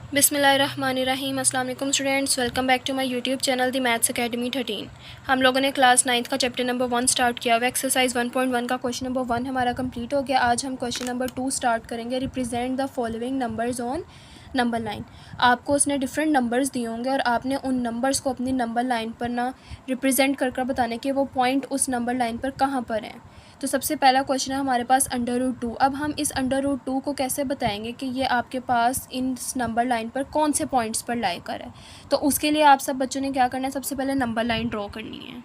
बिस्मिल्लाहिर्रहमानिर्रहीम। अस्सलाम वालेकुम students, welcome back to my YouTube channel the maths academy 13। हम लोगों ने क्लास 9th का चैप्टर नंबर 1 स्टार्ट किया हुआ। एक्सरसाइज 1.1 का क्वेश्चन नंबर 1 हमारा कंप्लीट हो गया। आज हम क्वेश्चन नंबर 2 स्टार्ट करेंगे। Represent the following numbers on number line. आपको उसने डिफरेंट नंबर्स दिए होंगे और आपने उन नंबर्स को अपनी नंबर लाइन पर ना रिप्रेजेंट कर बताने कि वो पॉइंट उस नंबर लाइन पर कहाँ पर हैं। तो सबसे पहला क्वेश्चन है हमारे पास √2। अब हम इस √2 को कैसे बताएंगे कि ये आपके पास इन नंबर लाइन पर कौन से पॉइंट्स पर लाई कर है। तो उसके लिए आप सब बच्चों ने क्या करना है, सबसे पहले नंबर लाइन ड्रॉ करनी है।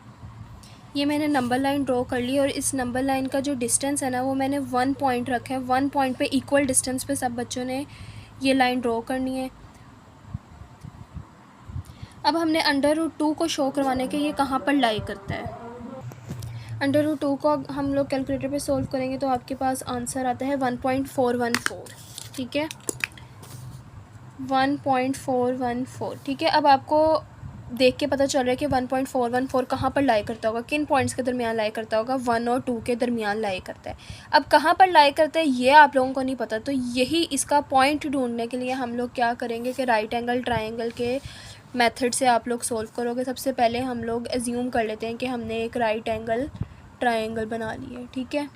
ये मैंने नंबर लाइन ड्रॉ कर ली और इस नंबर लाइन का जो डिस्टेंस है ना वो मैंने 1 पॉइंट रखा है। 1 पॉइंट पे इक्वल डिस्टेंस पे सब बच्चों ने ये लाइन ड्रॉ करनी है। अब हमने √2 को शो करवाने के ये कहाँ पर लाई करता है। √2 को हम लोग कैलकुलेटर पे सोल्व करेंगे तो आपके पास आंसर आता है 1.414। ठीक है, 1.414। ठीक है, अब आपको देख के पता चल रहा है कि 1.414 कहाँ पर लाई करता होगा, किन पॉइंट्स के दरमियान लाई करता होगा। 1 और 2 के दरमियान लाई करता है। अब कहाँ पर लाई करता है ये आप लोगों को नहीं पता, तो यही इसका पॉइंट ढूंढने के लिए हम लोग क्या करेंगे कि राइट एंगल ट्राइंगल के मेथड से आप लोग सोल्व करोगे। सबसे पहले हम लोग एज्यूम कर लेते हैं कि हमने एक राइट एंगल ट्रायंगल बना ली है। ठीक है,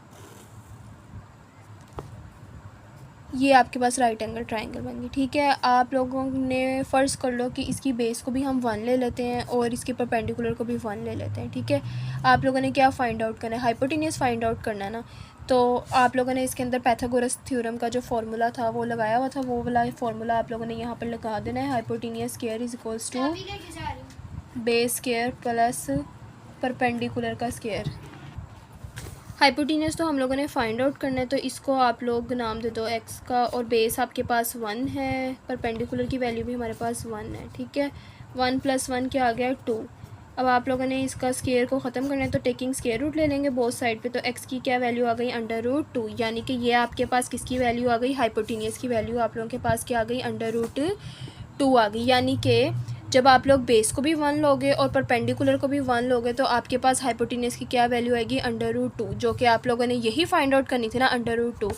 ये आपके पास राइट एंगल ट्रायंगल बन गई। ठीक है, आप लोगों ने फ़र्ज़ कर लो कि इसकी बेस को भी हम 1 ले लेते हैं और इसके परपेंडिकुलर को भी 1 ले लेते हैं। ठीक है, आप लोगों ने क्या फ़ाइंड आउट करना है, हाइपोटेन्यूज फ़ाइंड आउट करना है ना। तो आप लोगों ने इसके अंदर पाइथागोरस थ्योरम का जो फार्मूला था वो लगाया हुआ था, वो वाला फार्मूला आप लोगों ने यहाँ पर लगा देना है। Hypotenuse square is equals to base square plus perpendicular का स्क्वायर। हाइपोटेन्यूज तो हम लोगों ने फाइंड आउट करना है, तो इसको आप लोग नाम दे दो x का, और बेस आपके पास 1 है, परपेंडिकुलर की वैल्यू भी हमारे पास 1 है। ठीक है, 1 + 1 क्या आ गया 2। अब आप लोगों ने इसका स्क्वायर को ख़त्म करना है तो टेकिंग स्क्वायर रूट ले लेंगे बोथ साइड पे। तो x की क्या वैल्यू आ गई √2, यानी कि ये आपके पास किसकी वैल्यू आ गई, हाइपोटेन्यूज की वैल्यू आप लोगों के पास क्या आ गई √2 आ गई। यानी कि जब आप लोग बेस को भी 1 लोगे और परपेंडिकुलर को भी 1 लोगे तो आपके पास हाइपोटेन्यूज की क्या वैल्यू आएगी √2, जो कि आप लोगों ने यही फाइंड आउट करनी थी ना √2।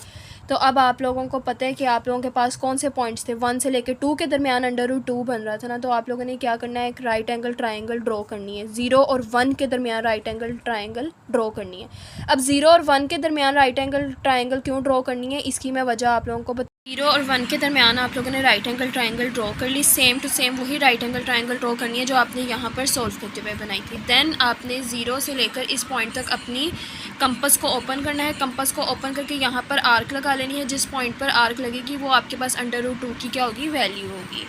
तो अब आप लोगों को पता है कि आप लोगों के पास कौन से पॉइंट्स थे, 1 से लेकर 2 के दरमियान √2 बन रहा था ना। तो आप लोगों ने क्या करना है, एक राइट एंगल ट्राइंगल ड्रॉ करनी है। 0 और 1 के दरमियान राइट एंगल ट्राइंगल ड्रॉ करनी है। अब 0 और 1 के दरमियान राइट एंगल ट्राइंगल क्यों ड्रॉ करनी है, इसकी मैं वजह आप लोगों को 0 और 1 के दरमियान आप लोगों ने राइट एंगल ट्राइंगल ड्रॉ कर ली। सेम टू सेम वही राइट एंगल ट्राइंगल ड्रॉ करनी है जो आपने यहाँ पर सोल्व करते हुए बनाई थी। देन आपने 0 से लेकर इस पॉइंट तक अपनी कंपास को ओपन करना है। कंपास को ओपन करके यहाँ पर आर्क लगा लेनी है। जिस पॉइंट पर आर्क लगेगी वो आपके पास √2 की क्या होगी, वैल्यू होगी।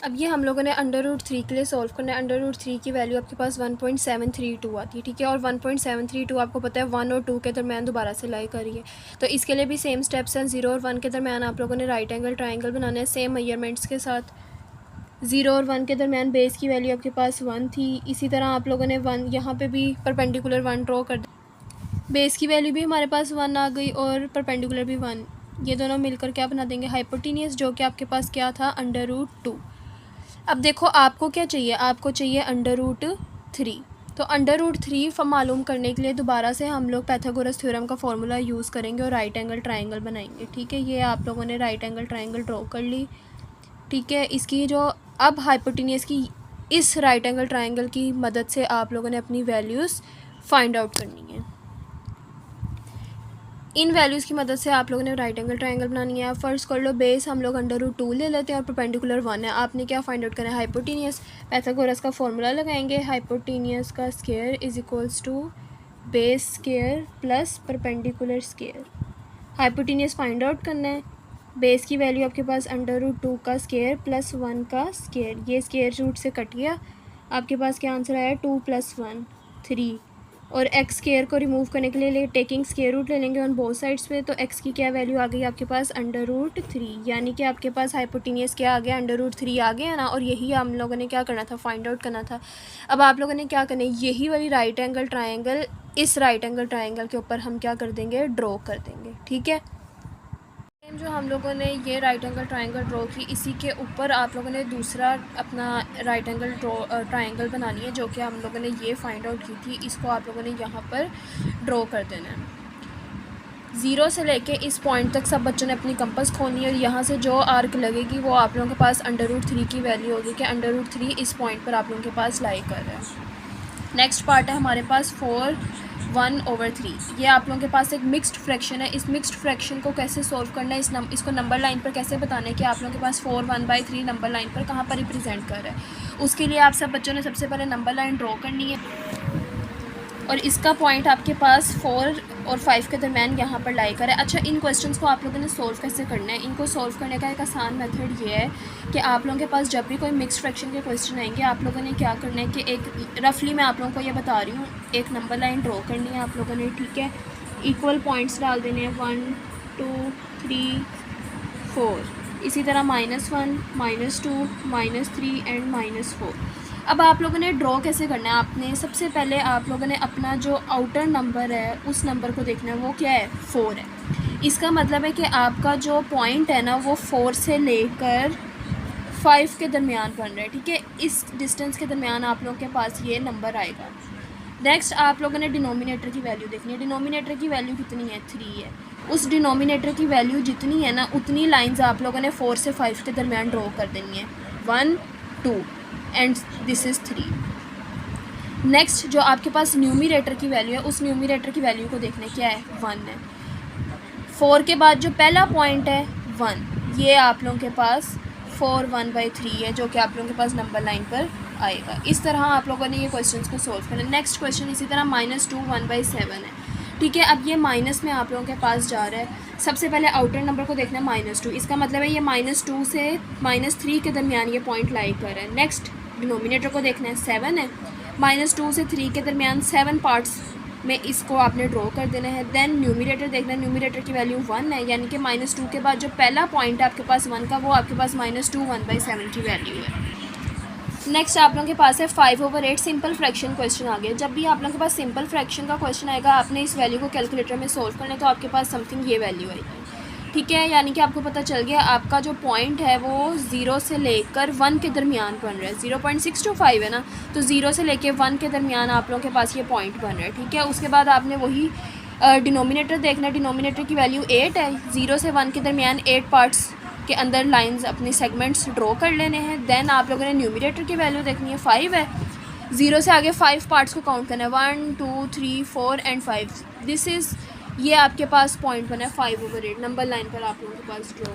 अब ये हम लोगों ने √3 के लिए सोल्व करना है। √3 की वैल्यू आपके पास 1.732 आती है। ठीक है, और 1.732 आपको पता है 1 और 2 के दरमियान दोबारा से लाई करिए। तो इसके लिए भी सेम स्टेप्स हैं। 0 और 1 के दरमियान आप लोगों ने राइट एंगल ट्राइंगल बनाना है सेम मेजरमेंट्स के साथ। 0 और 1 के दरमियान बेस की वैल्यू आपके पास 1 थी। इसी तरह आप लोगों ने 1 यहाँ पे भी परपेंडिकुलर 1 ड्रॉ कर दिया। बेस की वैल्यू भी हमारे पास 1 आ गई और परपेंडिकुलर भी 1। ये दोनों मिलकर क्या बना देंगे, हाइपोटेन्यूज, जो कि आपके पास क्या था √2। अब देखो आपको क्या चाहिए, आपको चाहिए √3। तो √3 मालूम करने के लिए दोबारा से हम लोग पाइथागोरस थ्योरम का फार्मूला यूज़ करेंगे और राइट एंगल ट्राइंगल बनाएंगे। ठीक है, ये आप लोगों ने राइट एंगल ट्राइंगल ड्रॉ कर ली। ठीक है, इसकी जो अब हाइपोटेन्यूज की इस राइट एंगल ट्राइंगल की मदद से आप लोगों ने अपनी वैल्यूज़ फाइंड आउट करनी है। इन वैल्यूज़ की मदद से आप लोगों ने राइट एंगल ट्राइंगल बनानी है। फर्स्ट कर लो बेस हम लोग √2 ले लेते हैं और परपेंडिकुलर 1 है। आपने क्या फाइंड आउट करना है, हाइपोटेन्यूज। पाइथागोरस का फॉर्मूला लगाएंगे, हाइपोटेन्यूज का square is equals to base square plus perpendicular square. Hypotenuse find out करना है। बेस की वैल्यू आपके पास √2 का स्क्वायर प्लस 1 का स्क्वायर, ये स्क्वायर रूट से कट गया। आपके पास क्या आंसर आया, 2 + 1 3। और x स्क्वायर को रिमूव करने के लिए टेकिंग स्क्वायर रूट ले लेंगे ऑन बोथ साइड्स पे। तो x की क्या वैल्यू आ गई आपके पास √3, यानी कि आपके पास हाइपोटेन्यूज क्या आ गया, √3 आ गया ना। और यही हम लोगों ने क्या करना था, फाइंड आउट करना था। अब आप लोगों ने क्या करना है, यही वाली राइट एंगल ट्राइंगल इस राइट एंगल ट्राइंगल के ऊपर हम क्या कर देंगे, ड्रॉ कर देंगे। ठीक है, जो हम लोगों ने ये राइट एंगल ट्राइंगल ड्रॉ की, इसी के ऊपर आप लोगों ने दूसरा अपना राइट एंगल ट्राइंगल बनानी है, जो कि हम लोगों ने ये फाइंड आउट की थी। इसको आप लोगों ने यहाँ पर ड्रॉ कर देना है। ज़ीरो से लेके इस पॉइंट तक सब बच्चों ने अपनी कंपास खोलनी है और यहाँ से जो आर्क लगेगी वो आप लोगों के पास √3 की वैल्यू होगी कि √3 इस पॉइंट पर आप लोगों के पास लाई कर रहा है। नेक्स्ट पार्ट है हमारे पास 4/1/3। ये आप लोगों के पास एक मिक्स्ड फ्रैक्शन है। इस मिक्स्ड फ्रैक्शन को कैसे सॉल्व करना है, इसको नंबर लाइन पर कैसे बताना है कि आप लोगों के पास 4/1/3 नंबर लाइन पर कहाँ पर रिप्रेजेंट कर रहा है। उसके लिए आप सब बच्चों ने सबसे पहले नंबर लाइन ड्रॉ करनी है और इसका पॉइंट आपके पास 4 और 5 के दरमियान यहाँ पर लाई कर है। अच्छा, इन क्वेश्चंस को आप लोगों ने सॉल्व कैसे करना है? इनको सॉल्व करने का एक आसान मेथड ये है कि आप लोगों के पास जब भी कोई मिक्स्ड फ्रैक्शन के क्वेश्चन आएंगे, आप लोगों ने क्या करना है कि एक रफली मैं आप लोगों को ये बता रही हूँ, एक नंबर लाइन ड्रॉ करनी है आप लोगों ने, ठीक है। इक्वल पॉइंट्स डाल देने हैं 1 2 3 4, इसी तरह -1 -2 -3 एंड -4। अब आप लोगों ने ड्रॉ कैसे करना है? आपने सबसे पहले आप लोगों ने अपना जो आउटर नंबर है उस नंबर को देखना है, वो क्या है? 4 है। इसका मतलब है कि आपका जो पॉइंट है ना वो 4 से लेकर 5 के दरमियान बन रहा है, ठीक है। इस डिस्टेंस के दरमियान आप लोगों के पास ये नंबर आएगा। नेक्स्ट आप लोगों ने डिनोमिनेटर की वैल्यू देखनी है। डिनोमिनेटर की वैल्यू कितनी है? 3 है। उस डिनोमिनेटर की वैल्यू जितनी है ना उतनी लाइंस आप लोगों ने 4 से 5 के दरमियान ड्रॉ कर देनी है। 1 2 एंड दिस इज़ 3। नेक्स्ट जो आपके पास न्यूमिनेटर की वैल्यू है, उस न्यूमिनेटर की वैल्यू को देखना क्या है? 1 है। 4 के बाद जो पहला पॉइंट है 1, ये आप लोगों के पास 4/1/3 है, जो कि आप लोगों के पास नंबर लाइन पर आएगा। इस तरह आप लोगों ने ये क्वेश्चंस को सॉल्व करना है। नेक्स्ट क्वेश्चन इसी तरह -2 1/7 है, ठीक है। अब ये माइनस में आप लोगों के पास जा रहा है। सबसे पहले आउटर नंबर को देखना है -2, इसका मतलब है ये -2 से -3 के दरमियान ये पॉइंट लाई कर रहा है। नेक्स्ट डिनोमिनेटर को देखना है, 7 है। -2 से 3 के दरमियान 7 पार्ट्स में इसको आपने ड्रॉ कर देना है। देन न्यूमिनेटर देखना है, न्यूमिनेटर की वैल्यू 1 है, यानी कि -2 के बाद जो पहला पॉइंट है आपके पास 1 का, वो आपके पास -2 1/7 की वैल्यू है। नेक्स्ट आप लोगों के पास है 5/8 सिंपल फ्रैक्शन क्वेश्चन आ गया। जब भी आप लोगों के पास सिंपल फ्रैक्शन का क्वेश्चन आएगा, आपने इस वैल्यू को कैलकुलेटर में सोल्व करना है, तो आपके पास समथिंग ये वैल्यू आएगी, ठीक है। यानी कि आपको पता चल गया आपका जो पॉइंट है वो 0 से लेकर 1 के दरमियान बन रहा है। 0.625 है ना, तो 0 से लेकर 1 के दरमियान आप लोगों के पास ये पॉइंट बन रहा है, ठीक है। उसके बाद आपने वही डिनोमिनेटर देखना है। डिनोमिनेटर की वैल्यू 8 है। 0 से 1 के दरमियान 8 पार्ट्स के अंदर लाइंस अपने सेगमेंट्स ड्रॉ कर लेने हैं। देन आप लोगों ने न्यूमिनेटर की वैल्यू देखनी है, 5 है। 0 से आगे 5 पार्ट्स को काउंट करना है, 1 2 3 4 एंड 5। दिस इज़, ये आपके पास पॉइंट बना है 5/8 नंबर लाइन पर आप लोगों के पास ड्रॉ